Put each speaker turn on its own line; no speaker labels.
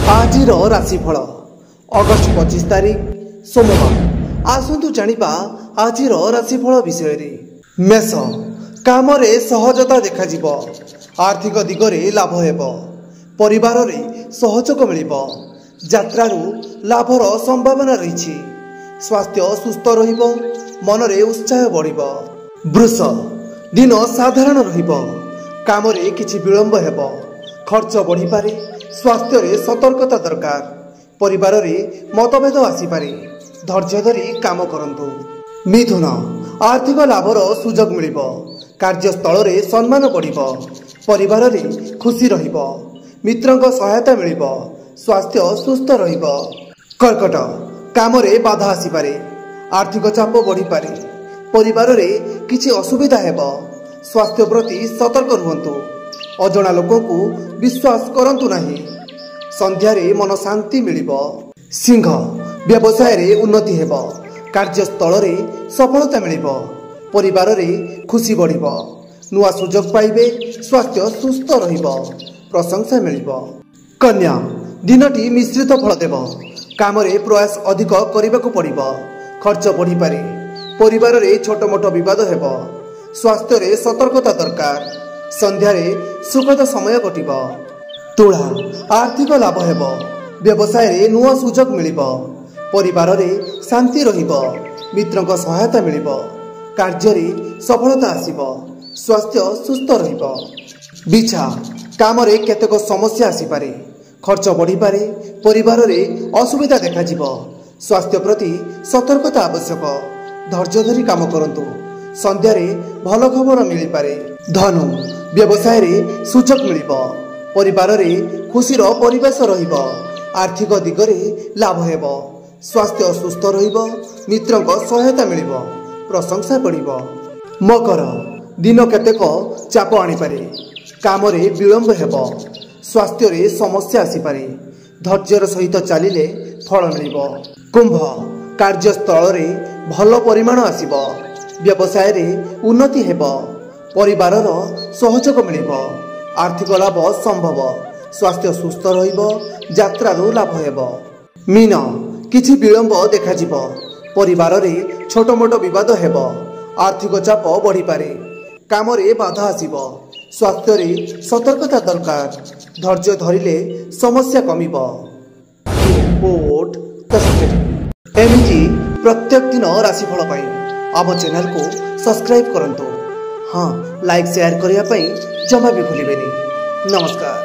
आजिर राशिफल अगस्ट 25 तारिख सोमवार। आसतु जानिबा आजिर राशिफल विषय। मेष काम सहजता देखा आर्थिक दिगरे लाभ हेबो, परिवार रे सहयोग मिलिबो, यात्रारू लाभर संभावना रही। स्वास्थ्य सुस्थ रहिबो, मन रे उत्साह बढ़िबो। वृष दिन साधारण रहिबो, काम रे किछि विलंब हेबो, खर्च बढ़ी पारे, स्वास्थ्य रे सतर्कता दरकार। परिवार रे मतभेद आसीपारे, धैर्य धरी काम करंतु। मिथुन आर्थिक लाभर सुजोग मिलिबो, कार्यस्थल रे सम्मान बढ़िबो, परिवार रे खुशी रहिबो, मित्रंक सहायता मिलिबो, स्वास्थ्य सुस्थ रहिबो। कर्कट काम रे बाधा आसीपारे, आर्थिक चाप बढ़ी पारे, परिवार रे किछि असुविधा हेबो, स्वास्थ्य प्रति सतर्क रुहंतु। अजणा लोक को विश्वास करंतु नहीं, संध्यारे मन शांति मिलिबो। सिंह व्यवसाय रे उन्नति हेबो, कार्यस्थल रे सफलता मिलिबो, परिवार रे खुशी बढ़िबो, नुआ सुजोग पाइबे, स्वास्थ्य सुस्थ रहिबो, प्रशंसा मिलिबो। कन्या दिनटी मिश्रित फल देबो, काम रे प्रयास अधिक करिबाकू पड़िबो, खर्च बढ़ी पारे, परिवार रे छोट मोट विवाद हेबो, स्वास्थ्य रे सतर्कता दरकार। संध्यारे सुखद समय कटिबो। तुला आर्थिक लाभ हेबो, व्यवसाय रे नुआ सुजोग मिलिबो, परिवार रे शांति रहिबो, मित्रंक सहायता मिलिबो, कार्य रे सफलता आसीबो, स्वास्थ्य सुस्थ रहिबो। बिछा काम रे केतेक समस्या आसी पारे, खर्च बढ़ी पारे, परिवार रे असुविधा देखा जिवो, स्वास्थ्य प्रति सतर्कता आवश्यक, धैर्य धरी काम करंतु। संध्यारे भल खबर मिली पारे। धनु व्यवसाय रे सुजोग मिलिबो, परिवार रे खुशीर परिवेश रहिबो, आर्थिक दिगरे लाभ हेबो, स्वास्थ्य सुस्थ रहिबो, मित्रंक सहायता मिलिबो, प्रशंसा बढ़िबो। मकर दिन केतेक चाप आनी पारे, काम रे विलंब हेबो, स्वास्थ्य रे समस्या आसी पारे, धैर्यर सहित चलिले फल मिलिबो। कुंभ कार्यस्थल रे भल परिमाण आसीबो, व्यवसाय रे उन्नति हेबो, परिवार सहयोग मिलिबो, आर्थिक लाभ संभव, स्वास्थ्य सुस्थ रहिबो, यात्रारू लाभ हेबो। मीन किछि विलंब देखा जिवो, परिवार रे छोट मोट विवाद हेबो, आर्थिक चाप बढ़ी पारे, काम रे बाधा आसीबो, स्वास्थ्य रे सतर्कता दरकार, धैर्य धरिले समस्या कमिबो। रिपोर्ट एमजी प्रत्येक दिन राशिफल पाई आम चैनल को सब्सक्राइब करंतु। हाँ, लाइक शेयर करने जमा भी भूलिबेनी। नमस्कार।